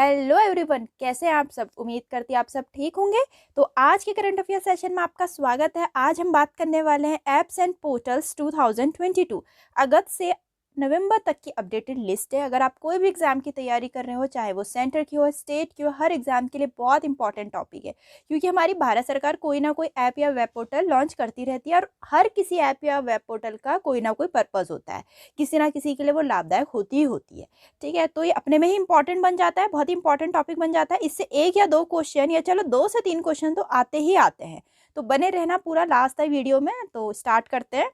Hello everyone, कैसे हैं आप सब। उम्मीद करती आप सब ठीक होंगे। तो आज के करंट अफेयर सेशन में आपका स्वागत है। आज हम बात करने वाले हैं एप्स एंड पोर्टल्स 2022 अगस्त से नवंबर तक की अपडेटेड लिस्ट है। अगर आप कोई भी एग्जाम की तैयारी कर रहे हो, चाहे वो सेंटर की हो, स्टेट की हो, हर एग्जाम के लिए बहुत इंपॉर्टेंट टॉपिक है, क्योंकि हमारी भारत सरकार कोई ना कोई ऐप या वेब पोर्टल लॉन्च करती रहती है और हर किसी ऐप या वेब पोर्टल का कोई ना कोई पर्पज होता है, किसी ना किसी के लिए वो लाभदायक होती ही होती है। ठीक है, तो ये अपने में ही इंपॉर्टेंट बन जाता है, बहुत ही इंपॉर्टेंट टॉपिक बन जाता है। इससे एक या दो क्वेश्चन या चलो 2 से 3 क्वेश्चन तो आते ही आते हैं। तो बने रहना पूरा लास्ट तक वीडियो में। तो स्टार्ट करते हैं।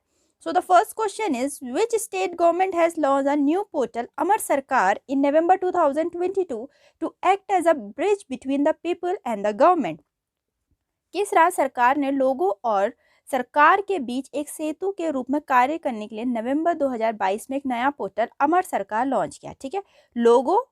So the first question is, which state government has launched a new portal Amar Sarkar in November 2022 to act as a bridge between the people and the government? किस राज्य सरकार ने लोगों और सरकार के बीच एक सेतु के रूप में कार्य करने के लिए नवंबर 2022 में एक नया पोर्टल अमर सरकार लॉन्च किया। ठीक है, लोगों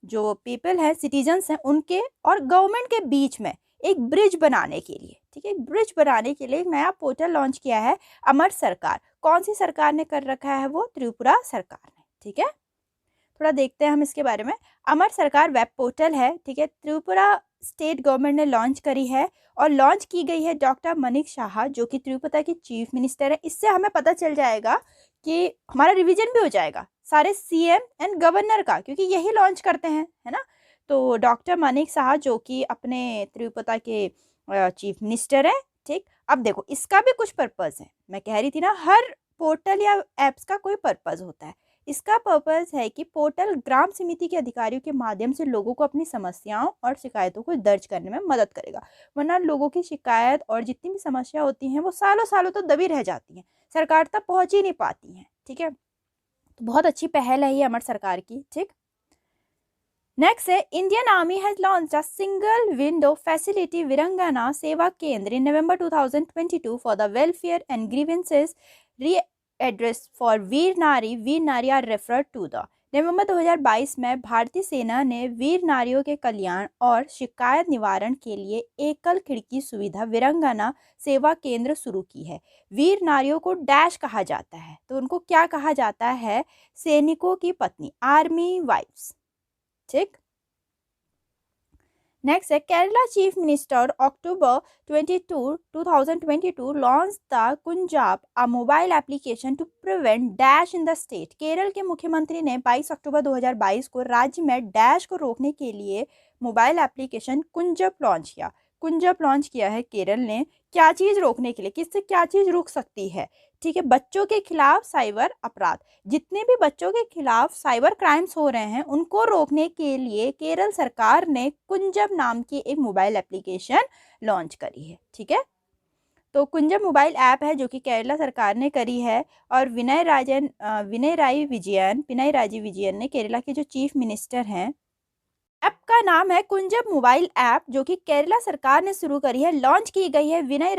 जो पीपल है, सिटीजन्स हैं, उनके और गवर्नमेंट के बीच में एक ब्रिज बनाने के लिए, ठीक है, ब्रिज बनाने के लिए एक नया पोर्टल लॉन्च किया है अमर सरकार। कौन सी सरकार ने कर रखा है? वो त्रिपुरा सरकार ने। ठीक है, थोड़ा देखते हैं हम इसके बारे में। अमर सरकार वेब पोर्टल है, ठीक है, त्रिपुरा स्टेट गवर्नमेंट ने लॉन्च करी है और लॉन्च की गई है डॉक्टर मनीष साहा, जो कि त्रिपुरा के चीफ मिनिस्टर है। इससे हमें पता चल जाएगा कि हमारा रिवीजन भी हो जाएगा सारे सीएम एंड गवर्नर का, क्योंकि यही लॉन्च करते हैं, है ना। तो डॉक्टर मनीष साहा जो कि अपने त्रिपुरा के चीफ मिनिस्टर है। ठीक, अब देखो इसका भी कुछ पर्पज़ है। मैं कह रही थी ना, हर पोर्टल या एप्स का कोई पर्पज़ होता है। इसका पर्पज़ है कि पोर्टल ग्राम समिति के अधिकारियों के माध्यम से लोगों को अपनी समस्याओं और शिकायतों को दर्ज करने में मदद करेगा। वरना लोगों की शिकायत और जितनी भी समस्या होती हैं वो सालों सालों तो दबी रह जाती हैं, सरकार तक पहुंच ही नहीं पाती हैं। ठीक है, तो बहुत अच्छी पहल है ये अमर सरकार की। ठीक, नेक्स्ट है, Indian army has launch a single window facility Veerangana Sewa Kendra in November 2022 for the welfare and grievances address for Veer Nari are refer to the. नवंबर 2022 में भारतीय सेना ने वीर नारियों के कल्याण और शिकायत निवारण के लिए एकल खिड़की सुविधा वीरंगना सेवा केंद्र शुरू की है। वीर नारियों को डैश कहा जाता है, तो उनको क्या कहा जाता है? सैनिकों की पत्नी, आर्मी वाइफ्स। ठीक, नेक्स्ट है, Kerala chief minister October 22, 2022 launch the कुंजाब a mobile application to prevent dash in the state. Kerala के मुख्यमंत्री ने 22 अक्टूबर 2022 को राज्य में डैश को रोकने के लिए मोबाइल एप्लीकेशन कुंजब लॉन्च किया। कुंजब लॉन्च किया है केरल ने, क्या चीज़ रोकने के लिए, किससे क्या चीज़ रुक सकती है? ठीक है, बच्चों के खिलाफ साइबर अपराध, जितने भी बच्चों के खिलाफ साइबर क्राइम्स हो रहे हैं उनको रोकने के लिए केरल सरकार ने कुंजब नाम की एक मोबाइल एप्लीकेशन लॉन्च करी है। ठीक है, तो कुंजब मोबाइल ऐप है जो कि केरला सरकार ने करी है और पिनाई राजी विजयन ने, केरला के जो चीफ मिनिस्टर हैं, ऐप का नाम है कुंजब मोबाइल ऐप, जो कि केरला सरकार ने शुरू करी है, लॉन्च की गई है पिनाई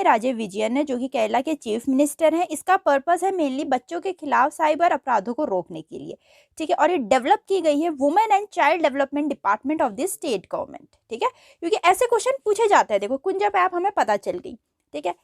राजे विजयन ने, जो कि केरला के चीफ मिनिस्टर हैं। इसका पर्पस है मेनली बच्चों के खिलाफ साइबर अपराधों को रोकने के लिए। ठीक है, और ये डेवलप की गई है women and child development department of this state government. ठीक है, क्योंकि ऐसे क्वेश्चन पूछे जाते हैं। देखो कुंजब ऐप हमें पता चल गई। ठीक है,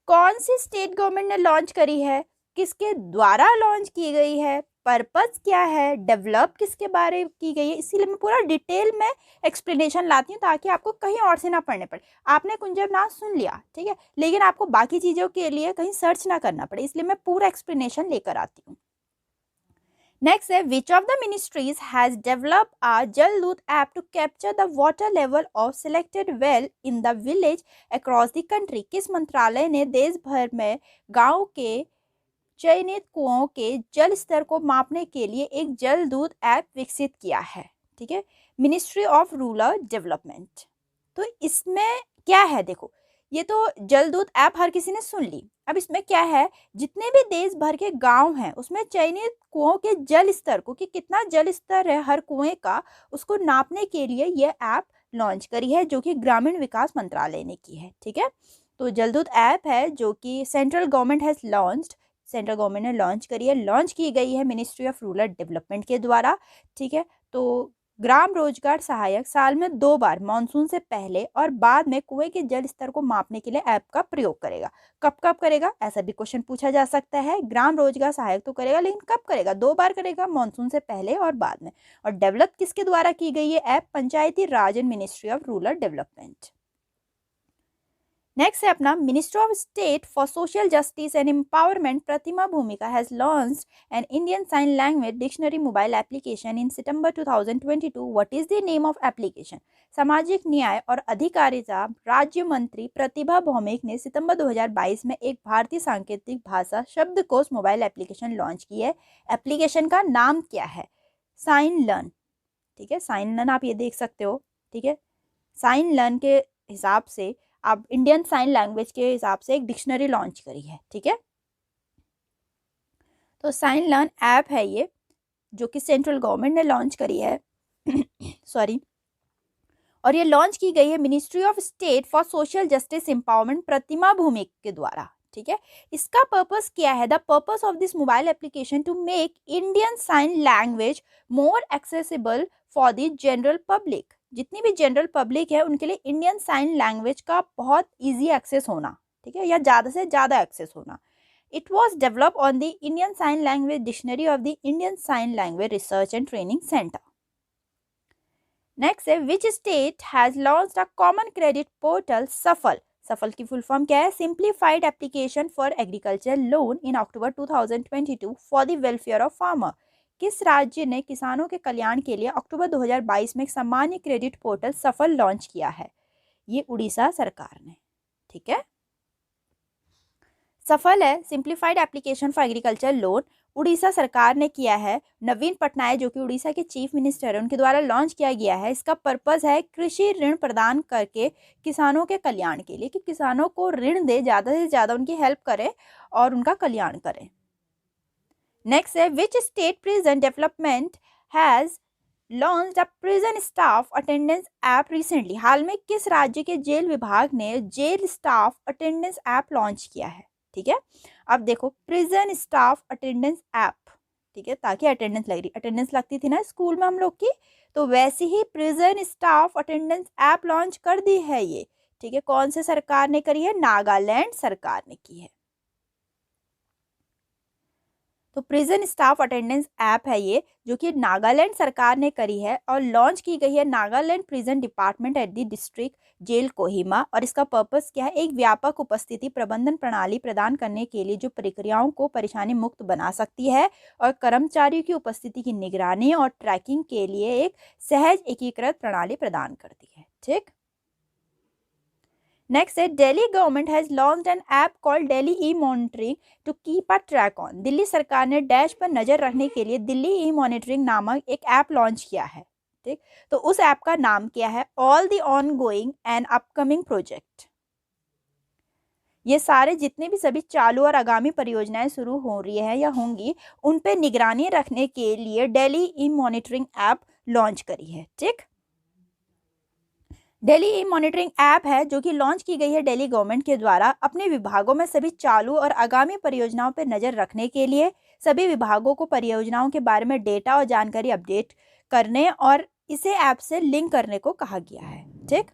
कौन सी स्टेट गवर्नमेंट ने लॉन्च करी है, किसके द्वारा लॉन्च की गई है, पर्पस क्या है, डेवलप किसके बारे की गई है, इसीलिए मैं पूरा डिटेल में एक्सप्लेनेशन लाती हूँ ताकि आपको कहीं और से ना पढ़ने पड़े। आपने कुंजब नाम सुन लिया, ठीक है, लेकिन आपको बाकी चीज़ों के लिए कहीं सर्च ना करना पड़े, इसलिए मैं पूरा एक्सप्लेनेशन लेकर आती हूँ। नेक्स्ट है, which of the ministries has develop a Jal Doot app to capture the water level of selected well in the village across the country. किस मंत्रालय ने देश भर में गाँव के चयनित कुओं के जल स्तर को मापने के लिए एक जल दूत ऐप विकसित किया है? ठीक है, मिनिस्ट्री ऑफ रूरल डेवलपमेंट। तो इसमें क्या है? देखो, ये तो जल दूत ऐप हर किसी ने सुन ली। अब इसमें क्या है, जितने भी देश भर के गांव हैं उसमें चयनित कुओं के जल स्तर को, कि कितना जल स्तर है हर कुएं का, उसको नापने के लिए ये ऐप लॉन्च करी है, जो कि ग्रामीण विकास मंत्रालय ने की है। ठीक है, तो जल दूत ऐप है जो कि सेंट्रल गवर्नमेंट ने लॉन्च करी है, लॉन्च की गई है मिनिस्ट्री ऑफ रूरल डेवलपमेंट के द्वारा। ठीक है, तो ग्राम रोजगार सहायक साल में 2 बार मानसून से पहले और बाद में कुएं के जल स्तर को मापने के लिए ऐप का प्रयोग करेगा। कब कब करेगा, ऐसा भी क्वेश्चन पूछा जा सकता है। ग्राम रोजगार सहायक तो करेगा, लेकिन कब करेगा, 2 बार करेगा, मानसून से पहले और बाद में। और डेवलप किसके द्वारा की गई है app, Panchayati Raj and ministry of rural development. Next है अपना ministry of state for social justice and empowerment Pratima Bhoumik has launched an Indian sign language dictionary mobile application in September 2022। What is the name of application. सामाजिक न्याय और अधिकारिता राज्य मंत्री प्रतिभा भौमिक ने सितंबर 2022 में एक भारतीय सांकेतिक भाषा शब्दकोश मोबाइल एप्लीकेशन लॉन्च की है। एप्लीकेशन का नाम क्या है, साइन लर्न। ठीक है, साइन लर्न आप ये देख सकते हो। ठीक है, साइन लर्न के हिसाब से अब इंडियन साइन लैंग्वेज के हिसाब से एक डिक्शनरी लॉन्च करी है। ठीक है, तो साइन लर्न ऐप है ये, जो कि सेंट्रल गवर्नमेंट ने लॉन्च करी है सॉरी, और ये लॉन्च की गई है ministry of state for social justice empowerment Pratima Bhoumik के द्वारा। ठीक है, इसका पर्पस क्या है, the purpose of this mobile application to make Indian sign language more accessible for the general public. जितनी भी जनरल पब्लिक है उनके लिए इंडियन साइन लैंग्वेज का बहुत इजी एक्सेस होना, ठीक है, या ज़्यादा से ज़्यादा एक्सेस होना। It was develop on the Indian sign language dictionary of the Indian sign language research and training centre. Next है which state has launched a common credit portal Safal. Safal की फुल फॉर्म क्या है, simplified application for agriculture loan in October 2022 for the welfare of farmer. किस राज्य ने किसानों के कल्याण के लिए अक्टूबर 2022 में एक सामान्य क्रेडिट पोर्टल सफल लॉन्च किया है, ये उड़ीसा सरकार ने। ठीक है, सफल है simplified application for agriculture loan, Orissa सरकार ने किया है। नवीन पटनायक जो कि उड़ीसा के चीफ मिनिस्टर है, उनके द्वारा लॉन्च किया गया है। इसका पर्पस है कृषि ऋण प्रदान करके किसानों के कल्याण के लिए, कि किसानों को ऋण दे, ज़्यादा से ज़्यादा उनकी हेल्प करे और उनका कल्याण करे। नेक्स्ट है which state prison development has launched a prison staff attendance app recently. हाल में किस राज्य के जेल विभाग ने जेल स्टाफ अटेंडेंस ऐप लॉन्च किया है। ठीक है, अब देखो प्रिजन स्टाफ अटेंडेंस ऐप, ठीक है, ताकि अटेंडेंस लगती थी ना स्कूल में हम लोग की, तो वैसे ही prison staff attendance app launch कर दी है ये। ठीक है, कौन से सरकार ने करी है, नागालैंड सरकार ने की है। तो प्रिजन स्टाफ अटेंडेंस ऐप है ये, जो कि नागालैंड सरकार ने करी है और लॉन्च की गई है Nagaland prison department at the district jail Kohima. और इसका पर्पस क्या है, एक व्यापक उपस्थिति प्रबंधन प्रणाली प्रदान करने के लिए जो प्रक्रियाओं को परेशानी मुक्त बना सकती है और कर्मचारियों की उपस्थिति की निगरानी और ट्रैकिंग के लिए एक सहज एकीकृत प्रणाली प्रदान करती है। ठीक, नेक्स्ट है Delhi government has launched an app called Delhi e monitoring to keep a track on. Delhi सरकार ने डैश पर नजर रखने के लिए दिल्ली ई मॉनिटरिंग नामक एक ऐप लॉन्च किया है। ठीक, तो उस ऐप का नाम क्या है, all the on going and upcoming project. ये सारे जितने भी सभी चालू और आगामी परियोजनाएं शुरू हो रही है या होंगी, उन पे निगरानी रखने के लिए Delhi e monitoring app launch करी है। ठीक, दिल्ली ई मॉनिटरिंग ऐप है जो कि लॉन्च की गई है दिल्ली गवर्नमेंट के द्वारा अपने विभागों में सभी चालू और आगामी परियोजनाओं पर नजर रखने के लिए, सभी विभागों को परियोजनाओं के बारे में डेटा और जानकारी अपडेट करने और इसे ऐप से लिंक करने को कहा गया है। ठीक,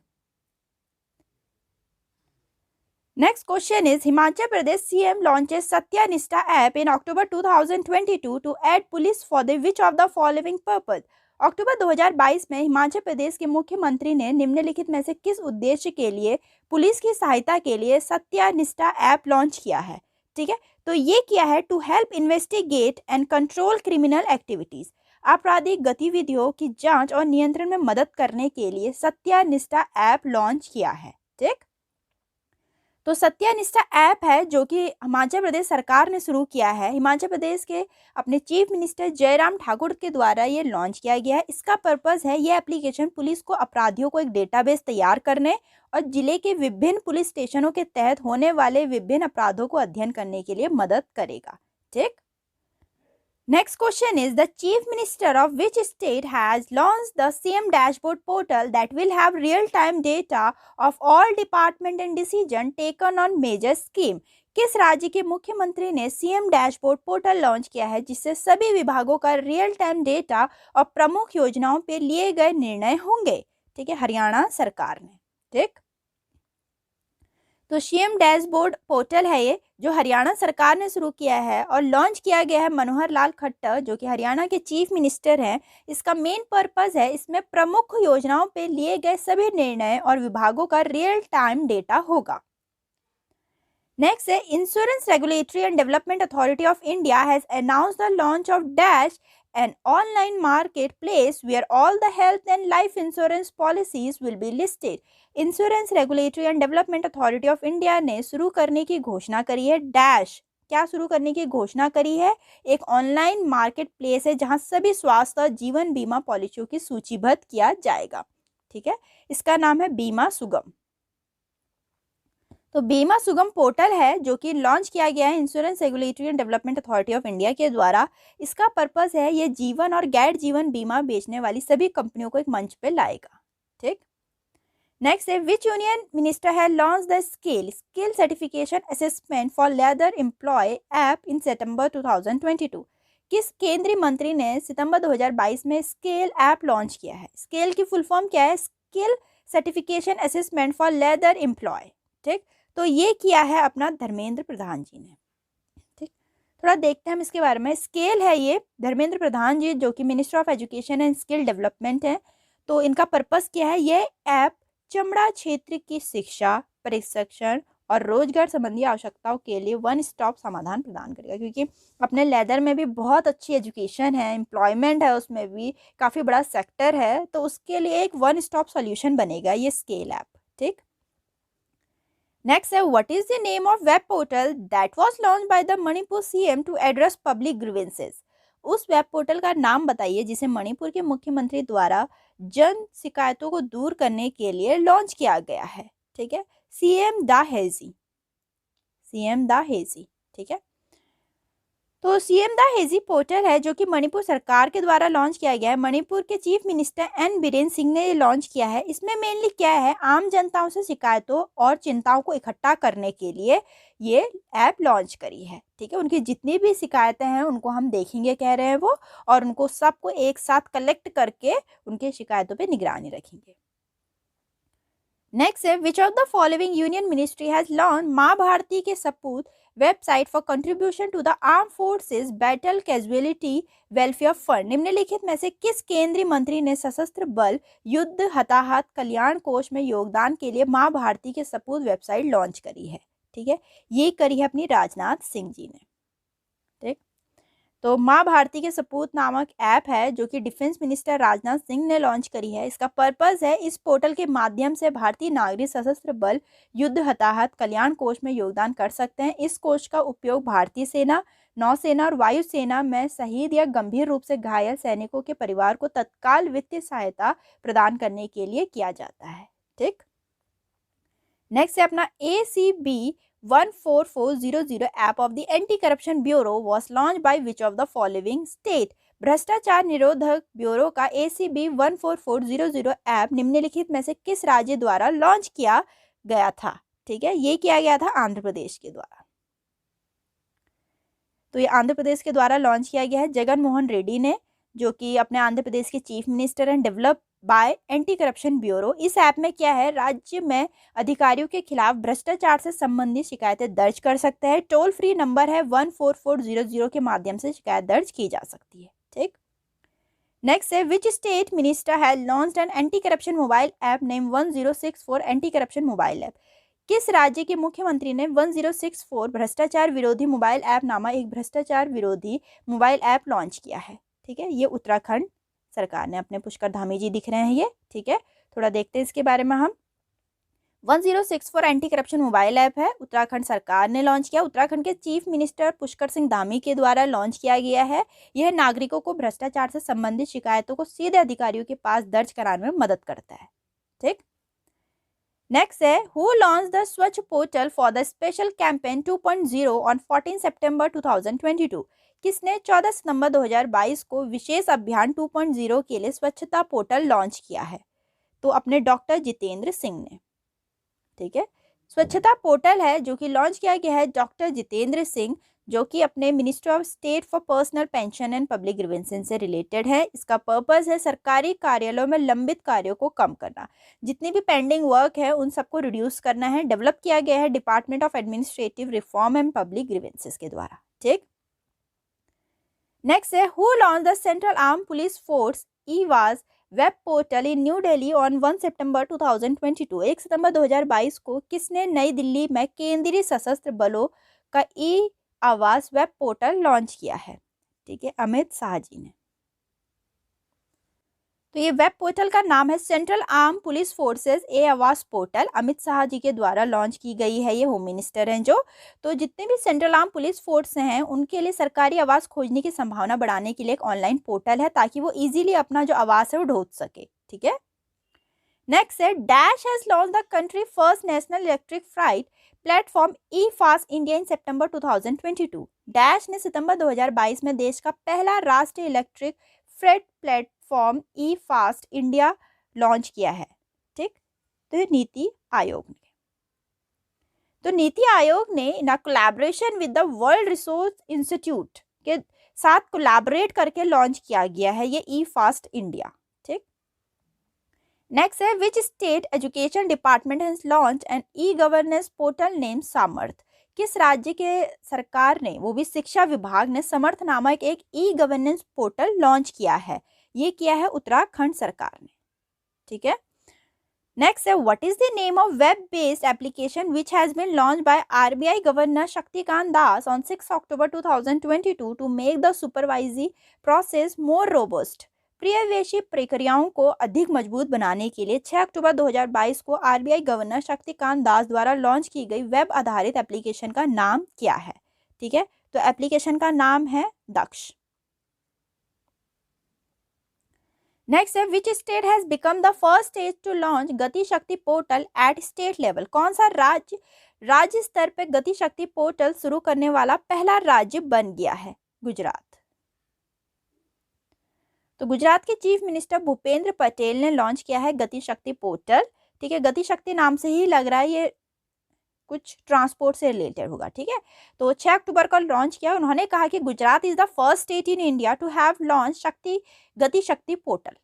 next question is Himachal Pradesh CM launches Satyanishtha app in October 2022 to aid police for the which of the following purpose. अक्टूबर 2022 में हिमाचल प्रदेश के मुख्यमंत्री ने निम्नलिखित में से किस उद्देश्य के लिए पुलिस की सहायता के लिए सत्यानिष्ठा ऐप लॉन्च किया है। ठीक है, तो ये किया है to help investigate and control criminal activities. आपराधिक गतिविधियों की जांच और नियंत्रण में मदद करने के लिए सत्यानिष्ठा ऐप लॉन्च किया है। ठीक, तो सत्यानिष्ठा ऐप है जो कि हिमाचल प्रदेश सरकार ने शुरू किया है। हिमाचल प्रदेश के अपने चीफ मिनिस्टर जयराम ठाकुर के द्वारा ये लॉन्च किया गया है। इसका पर्पस है, ये एप्लीकेशन पुलिस को अपराधियों को एक डेटाबेस तैयार करने और जिले के विभिन्न पुलिस स्टेशनों के तहत होने वाले विभिन्न अपराधों को अध्ययन करने के लिए मदद करेगा। ठीक, next question is the chief minister of which state has launched the CM dashboard portal that will have real time data of all department and decision taken on major scheme. किस राज्य के मुख्यमंत्री ने सीएम डैशबोर्ड पोर्टल लॉन्च किया है जिससे सभी विभागों का रियल टाइम डेटा और प्रमुख योजनाओं पर लिए गए निर्णय होंगे? ठीक है, हरियाणा सरकार ने। ठीक, तो सीएम डैशबोर्ड पोर्टल है ये, जो हरियाणा सरकार ने शुरू किया है और लॉन्च किया गया है मनोहर लाल खट्टर, जो कि हरियाणा के चीफ मिनिस्टर हैं। इसका मेन पर्पस है, इसमें प्रमुख योजनाओं पे लिए गए सभी निर्णय और विभागों का रियल टाइम डेटा होगा। नेक्स्ट है, insurance regulatory and development authority of India has announced the launch of dash an online marketplace where all the health and life insurance policies will be listed. Insurance regulatory and development authority of India ने शुरू करने की घोषणा करी है। Dash क्या शुरू करने की घोषणा करी है? एक ऑनलाइन मार्केट प्लेस है जहां सभी स्वास्थ्य और जीवन बीमा पॉलिसियों की सूचीबद्ध किया जाएगा। ठीक है, इसका नाम है बीमा सुगम। तो बीमा सुगम पोर्टल है जो कि लॉन्च किया गया है insurance regulatory and development authority of India के द्वारा। इसका पर्पस है, ये जीवन और गैर जीवन बीमा बेचने वाली सभी कंपनियों को एक मंच पे लाएगा। ठीक, नेक्स्ट है, विच यूनियन मिनिस्टर है launch the skill certification assessment for leather employ app in September 2022? किस केंद्रीय मंत्री ने सितंबर 2022 में स्केल ऐप लॉन्च किया है? स्केल की फुल फॉर्म क्या है? Skill certification assessment for leather employ. ठीक, तो ये किया है अपना धर्मेंद्र प्रधान जी ने। ठीक, थोड़ा देखते हैं हम इसके बारे में। स्केल है ये धर्मेंद्र प्रधान जी, जो कि minister of education and skill development है। तो इनका पर्पस क्या है? ये ऐप चमड़ा क्षेत्र की शिक्षा, प्रशिक्षण और रोजगार संबंधी आवश्यकताओं के लिए वन स्टॉप समाधान प्रदान करेगा, क्योंकि अपने लेदर में भी बहुत अच्छी एजुकेशन है, एम्प्लॉयमेंट है, उसमें भी काफ़ी बड़ा सेक्टर है, तो उसके लिए एक वन स्टॉप सॉल्यूशन बनेगा ये स्केल ऐप। ठीक, नेक्स्ट है, what is the name of web portal that was launch by the Manipur CM to address public grievances? उस वेब पोर्टल का नाम बताइए जिसे मणिपुर के मुख्यमंत्री द्वारा जन शिकायतों को दूर करने के लिए लॉन्च किया गया है। ठीक है, सीएम दा हेजी। ठीक है, तो सीएम दा हेजी पोर्टल है जो कि मणिपुर सरकार के द्वारा लॉन्च किया गया है। मणिपुर के chief minister N Biren Singh ने लॉन्च किया है। इसमें मेनली क्या है, आम जनताओं से शिकायतों और चिंताओं को इकट्ठा करने के लिए ये ऐप लॉन्च करी है। ठीक है, उनकी जितनी भी शिकायतें हैं उनको हम देखेंगे कह रहे हैं वो, और उनको सबको एक साथ कलेक्ट करके उनके शिकायतों पर निगरानी रखेंगे। नेक्स्ट है, which of the following union ministry has launch Maa Bharati Ke Sapoot website for contribution to the arm forces battle casualty welfare fund? निम्नलिखित में से किस केंद्रीय मंत्री ने सशस्त्र बल युद्ध हताहत कल्याण कोष में योगदान के लिए माँ भारती के सपूत वेबसाइट लॉन्च करी है? ठीक है, ये करी है अपनी राजनाथ सिंह जी ने। ठीक, तो माँ भारती के सपूत नामक ऐप है जो कि डिफेंस मिनिस्टर राजनाथ सिंह ने लॉन्च करी है। इसका पर्पस है, इस पोर्टल के माध्यम से भारतीय नागरिक सशस्त्र बल युद्ध हताहत कल्याण कोष में योगदान कर सकते हैं। इस कोष का उपयोग भारतीय सेना, नौसेना और वायुसेना में शहीद या गंभीर रूप से घायल सैनिकों के परिवार को तत्काल वित्तीय सहायता प्रदान करने के लिए किया जाता है। ठीक, नेक्स्ट है अपना ACB 14400 app of the anti corruption bureau was launch by which of the following state? भ्रष्टाचार निरोधक ब्यूरो का ACB 14400 ऐप निम्नलिखित में से किस राज्य द्वारा लॉन्च किया गया था? ठीक है, ये किया गया था आंध्र प्रदेश के द्वारा। तो ये आंध्र प्रदेश के द्वारा लॉन्च किया गया है जगन मोहन रेड्डी ने, जो कि अपने आंध्र प्रदेश के chief minister and develop by anti corruption bureau. इस ऐप में क्या है, राज्य में अधिकारियों के खिलाफ भ्रष्टाचार से संबंधित शिकायतें दर्ज कर सकते हैं। टोल फ्री नंबर है 14400 के माध्यम से शिकायत दर्ज की जा सकती है। ठीक, नेक्स्ट है, which state minister has launched an anti corruption mobile app name 1064 anti corruption mobile app? किस राज्य के मुख्यमंत्री ने 1064 भ्रष्टाचार विरोधी मोबाइल ऐप नामक एक भ्रष्टाचार विरोधी मोबाइल ऐप लॉन्च किया है? ठीक है, ये उत्तराखंड सरकार ने, अपने पुष्कर धामी जी दिख रहे हैं ये। ठीक है, थोड़ा देखते हैं इसके बारे में हम। 1064 एंटी करप्शन मोबाइल ऐप है, उत्तराखंड सरकार ने लॉन्च किया। उत्तराखंड के चीफ मिनिस्टर पुष्कर सिंह धामी के द्वारा लॉन्च किया गया है। यह नागरिकों को भ्रष्टाचार से संबंधित शिकायतों को सीधे अधिकारियों के पास दर्ज कराने में मदद करता है। ठीक, नेक्स्ट है, हु लॉन्च द स्वच्छ portal for the special campaign 2.0 on 14 सितंबर 2022? किसने 14 सितंबर 2022 को विशेष अभियान 2.0 के लिए स्वच्छता पोर्टल लॉन्च किया है? तो अपने डॉक्टर जितेंद्र सिंह ने। ठीक है, स्वच्छता पोर्टल है जो कि लॉन्च किया गया है डॉक्टर जितेंद्र सिंह, जो कि अपने ministry of state for personal pension and public grievances से रिलेटेड है। इसका पर्पस है सरकारी कार्यालयों में लंबित कार्यों को कम करना, जितनी भी पेंडिंग वर्क है उन सबको रिड्यूस करना है। डेवलप किया गया है department of administrative reform and public grievances के द्वारा। ठीक, नेक्स्ट है who launch the central arm police force ईवाज web portal in New Delhi on 1 सितंबर 2022। 1 सितंबर 2022 को किसने नई दिल्ली में केंद्रीय सशस्त्र बलों का ई आवास वेब पोर्टल लॉन्च किया है? ठीक है, अमित शाह जी ने। तो ये वेब पोर्टल का नाम है सेंट्रल आर्म पुलिस फोर्सेस ए आवास पोर्टल। अमित शाह जी के द्वारा लॉन्च की गई है, ये होम मिनिस्टर हैं जो। तो जितने भी सेंट्रल आर्म पुलिस फोर्स हैं उनके लिए सरकारी आवास खोजने की संभावना बढ़ाने के लिए एक ऑनलाइन पोर्टल है, ताकि वो इजीली अपना जो आवास है वो ढूंढ सके। ठीक है, नेक्स्ट है dash has launch the country first national electric freight platform e fast India in September 2022। Dash ने सितंबर 2022 में देश का पहला राष्ट्रीय electric freight platform e fast India launch किया है। ठीक, तो ये नीति आयोग ने। तो नीति आयोग ने in collaboration with the world resource institute के साथ कोलैबोरेट करके लॉन्च किया गया है ये ई फास्ट इंडिया। ठीक, नेक्स्ट है which state education department has launch an e governance portal name Samarth. किस राज्य के सरकार ने, वो भी शिक्षा विभाग ने, समर्थ नामक एक ई गवर्नेंस पोर्टल लॉन्च किया है? ये किया है उत्तराखंड सरकार ने। ठीक है, नेक्स्ट है what is the name of web based application which has been launch by RBI governor Shaktikanta Das on 6 October 2022 to make the supervisory process more robust. पर्यवेक्षी प्रक्रियाओं को अधिक मजबूत बनाने के लिए 6 अक्टूबर 2022 को आरबीआई गवर्नर शक्तिकांत दास द्वारा लॉन्च की गई वेब आधारित एप्लीकेशन का नाम क्या है? ठीक है, तो एप्लीकेशन का नाम है दक्ष। नेक्स्ट है which state has become the first state to launch Gati Shakti portal eight state level. कौन सा राज्य स्तर पर गति शक्ति पोर्टल शुरू करने वाला पहला राज्य बन गया है? गुजरात। तो गुजरात के चीफ मिनिस्टर भूपेंद्र पटेल ने लॉन्च किया है गति शक्ति पोर्टल। ठीक है, गति शक्ति नाम से ही लग रहा है ये कुछ ट्रांसपोर्ट से रिलेटेड होगा। ठीक है, तो 6 अक्टूबर को लॉन्च किया। उन्होंने कहा कि Gujarat is the first state in India to have launch Gati Shakti portal.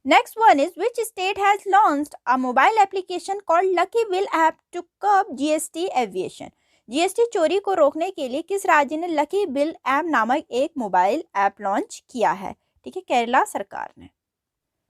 Next one is which state has launched a mobile application called lucky bill app to curb GST aviation. GST चोरी को रोकने के लिए किस राज्य ने लकी बिल ऐप नामक एक मोबाइल ऐप लॉन्च किया है? ठीक है, केरला सरकार ने।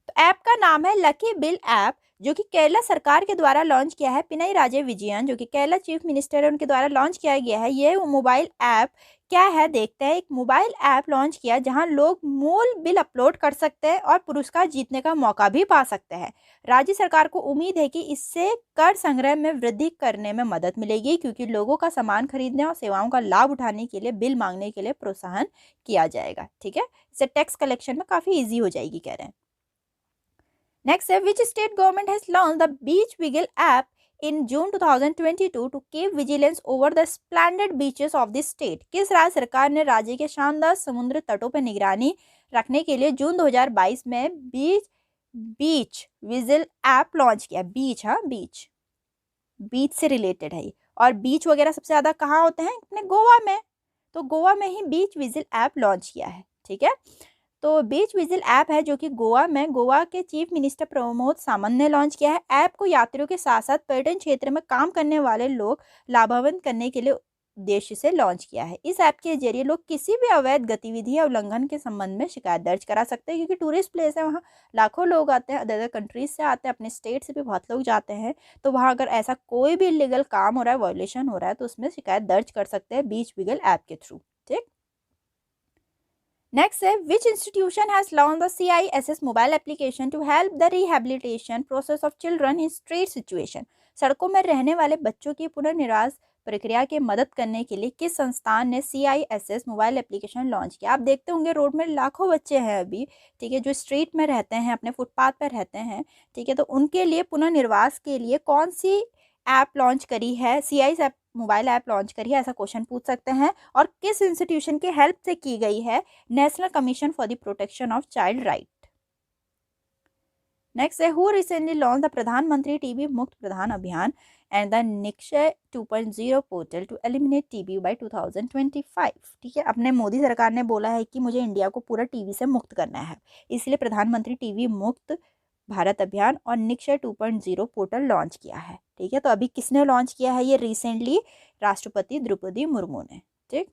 तो ऐप का नाम है लकी बिल ऐप, जो कि केरला सरकार के द्वारा लॉन्च किया है। पिनाई राजे विजयन जो कि केरला चीफ मिनिस्टर है, उनके द्वारा लॉन्च किया गया है। ये मोबाइल ऐप क्या है देखते हैं। एक मोबाइल ऐप लॉन्च किया जहां लोग मूल बिल अपलोड कर सकते हैं और पुरस्कार जीतने का मौका भी पा सकते हैं। राज्य सरकार को उम्मीद है कि इससे कर संग्रह में वृद्धि करने में मदद मिलेगी, क्योंकि लोगों का सामान खरीदने और सेवाओं का लाभ उठाने के लिए बिल मांगने के लिए प्रोत्साहन किया जाएगा। ठीक है, इससे टैक्स कलेक्शन में काफी ईजी हो जाएगी, कह रहे हैं। नेक्स्ट है which state government has launch the beach vigil app in June 2022 to keep vigilance over the splendid beaches of the state। किस राज्य सरकार ने राज्य के शानदार समुद्र तटों पर निगरानी रखने के लिए जून 2022 में बीच विजिल ऐप लॉन्च किया? बीच, हाँ, बीच से रिलेटेड है। और बीच वगैरह सबसे ज्यादा कहाँ होते हैं? अपने गोवा में। तो गोवा में ही बीच विजिल ऐप लॉन्च किया है। ठीक है, तो बीच विजिल ऐप है जो कि गोवा के चीफ मिनिस्टर प्रमोद सावंत ने लॉन्च किया है। ऐप को यात्रियों के साथ साथ पर्यटन क्षेत्र में काम करने वाले लोग लाभान्वित करने के लिए उद्देश्य से लॉन्च किया है। इस ऐप के जरिए लोग किसी भी अवैध गतिविधि या उल्लंघन के संबंध में शिकायत दर्ज करा सकते हैं, क्योंकि टूरिस्ट प्लेस है, वहाँ लाखों लोग आते हैं, अदर कंट्रीज से आते हैं, अपने स्टेट से भी बहुत लोग जाते हैं। तो वहाँ अगर ऐसा कोई भी इलीगल काम हो रहा है, वायोलेशन हो रहा है, तो उसमें शिकायत दर्ज कर सकते हैं बीच विजिल ऐप के थ्रू। ठीक, नेक्स्ट है which institution has launch the CISS mobile application to help the rehabilitation process of children in street situation. सड़कों में रहने वाले बच्चों की पुनर्निवास प्रक्रिया की मदद करने के लिए किस संस्थान ने CISS मोबाइल एप्लीकेशन लॉन्च किया? आप देखते होंगे रोड में लाखों बच्चे हैं अभी, ठीक है, जो स्ट्रीट में रहते हैं, अपने फुटपाथ पर रहते हैं। ठीक है, तो उनके लिए पुनर्निवास के लिए कौन सी ऐप लॉन्च करी है? CISS मोबाइल ऐप लॉन्च करी है, ऐसा क्वेश्चन पूछ सकते हैं। और किस इंस्टीट्यूशन की हेल्प से की गई है? National commission for the protection of child right. Next है who recently launch the Pradhanmantri TB Mukt Pradhan Abhiyan and the Nikshay 2.0 portal to eliminate TB by 2025। ठीक है, अपने मोदी सरकार ने बोला है कि मुझे इंडिया को पूरा टीबी से मुक्त करना है, इसलिए प्रधानमंत्री टीबी मुक्त भारत अभियान और निक्षय 2.0 पोर्टल लॉन्च किया है। ठीक है, तो अभी किसने लॉन्च किया है ये रिसेंटली? राष्ट्रपति द्रौपदी मुर्मू ने। ठीक,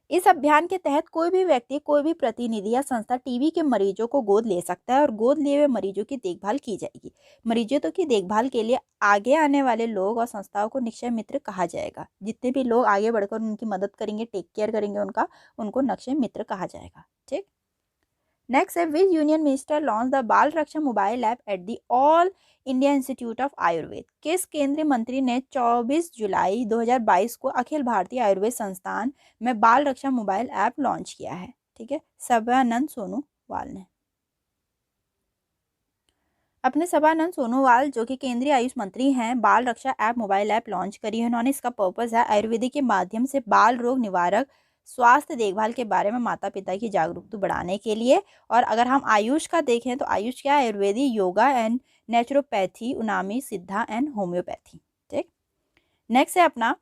इस अभियान के तहत कोई भी व्यक्ति, कोई भी प्रतिनिधि या संस्था टीबी के मरीजों को गोद ले सकता है और गोद लिए हुए मरीजों की देखभाल की जाएगी। मरीजों की देखभाल के लिए आगे आने वाले लोग और संस्थाओं को निक्षय मित्र कहा जाएगा। जितने भी लोग आगे बढ़कर उनकी मदद करेंगे, टेक केयर करेंगे उनको निक्षय मित्र कहा जाएगा। ठीक, नेक्स्ट है which union minister launch the Bal Raksha mobile app at the all India institute of Ayurveda. किस केंद्रीय मंत्री ने 24 जुलाई 2022 को अखिल भारतीय आयुर्वेद संस्थान में बाल रक्षा मोबाइल ऐप लॉन्च किया है? ठीक है, सर्बानंद सोनोवाल ने। अपने सर्बानंद सोनोवाल जो कि केंद्रीय आयुष मंत्री हैं, बाल रक्षा ऐप मोबाइल ऐप लॉन्च करी है उन्होंने। इसका पर्पस है आयुर्वेदिक के माध्यम से बाल रोग निवारक स्वास्थ्य देखभाल के बारे में माता पिता की जागरूकता बढ़ाने के लिए। और अगर हम आयुष का देखें तो आयुष क्या है? आयुर्वेदिक, योगा एंड नेचुरोपैथी, उनामी, सिद्धा एंड होम्योपैथी। ठीक, नेक्स्ट है अपना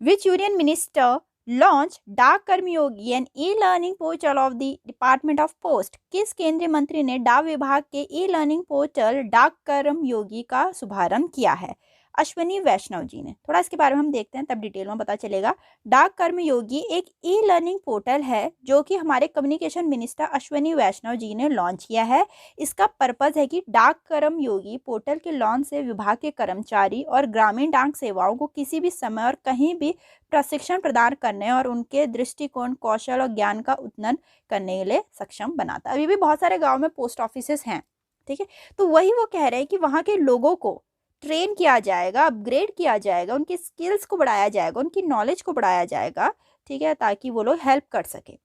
विच union minister launch Dak Karmayogi and e learning portal of the department of post. किस केंद्रीय मंत्री ने डाक विभाग के ई लर्निंग पोर्टल डाक कर्मयोगी का शुभारंभ किया है? अश्विनी वैष्णव जी ने। थोड़ा इसके बारे में हम देखते हैं, तब डिटेल में पता चलेगा। डाक कर्मयोगी एक ई लर्निंग पोर्टल है जो कि हमारे कम्युनिकेशन मिनिस्टर अश्विनी वैष्णव जी ने लॉन्च किया है। इसका पर्पस है कि डाक कर्मयोगी पोर्टल के लॉन्च से विभाग के कर्मचारी और ग्रामीण डाक सेवाओं को किसी भी समय और कहीं भी प्रशिक्षण प्रदान करने और उनके दृष्टिकोण, कौशल और ज्ञान का उन्नयन करने के लिए सक्षम बनाता है। अभी भी बहुत सारे गाँव में पोस्ट ऑफिसेस हैं। ठीक है, तो वही वो कह रहे हैं कि वहाँ के लोगों को ट्रेन किया जाएगा, अपग्रेड किया जाएगा, उनकी स्किल्स को बढ़ाया जाएगा, उनकी नॉलेज को बढ़ाया जाएगा। ठीक है, ताकि वो लोग हेल्प कर सके।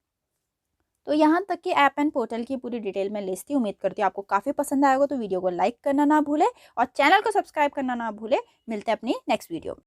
तो यहाँ तक कि ऐप एंड पोर्टल की पूरी डिटेल में लिस्ट थी। उम्मीद करती हूँ आपको काफ़ी पसंद आएगा। तो वीडियो को लाइक करना ना भूले और चैनल को सब्सक्राइब करना ना भूले। मिलते हैं अपनी नेक्स्ट वीडियो में।